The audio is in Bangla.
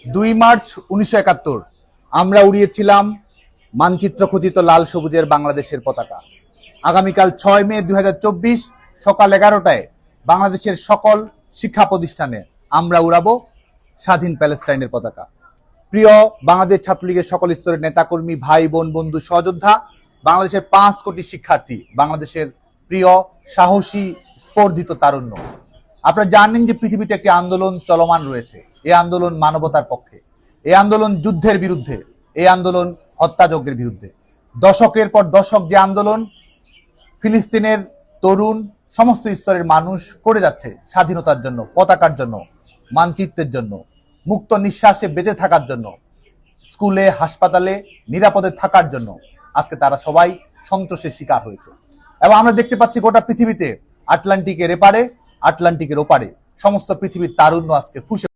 2 মার্চ 1971 আমরা উড়িয়েছিলাম মানচিত্র খচিত লাল সবুজের বাংলাদেশের পতাকা। আগামীকাল 6 মে 2024 সকাল 11টায় বাংলাদেশের সকল শিক্ষা প্রতিষ্ঠানে আমরা উড়াবো স্বাধীন প্যালেস্টাইনের পতাকা। প্রিয় বাংলাদেশ ছাত্রলীগের সকল স্তরের নেতাকর্মী, ভাই বোন, বন্ধু, সহযোদ্ধা, বাংলাদেশের 5 কোটি শিক্ষার্থী, বাংলাদেশের প্রিয় সাহসী স্পর্ধিত তারুণ্য, আপনারা জানেন যে পৃথিবীতে একটি আন্দোলন চলমান রয়েছে। এই আন্দোলন মানবতার পক্ষে, এই আন্দোলন যুদ্ধের বিরুদ্ধে, এই আন্দোলন হত্যাযজ্ঞের বিরুদ্ধে। দশকের পর দশক যে আন্দোলন ফিলিস্তিনের তরুণ সমস্ত স্তরের মানুষ করে যাচ্ছে স্বাধীনতার জন্য, পতাকার জন্য, মানচিত্রের জন্য, মুক্ত নিঃশ্বাসে বেঁচে থাকার জন্য, স্কুলে হাসপাতালে নিরাপদে থাকার জন্য, আজকে তারা সবাই সন্ত্রাসের শিকার হয়েছে। এবং আমরা দেখতে পাচ্ছি গোটা পৃথিবীতে আটলান্টিকের এপারে, আটলান্টিকের ওপারে সমস্ত পৃথিবীর তারুণ্য আজকে ফুঁসে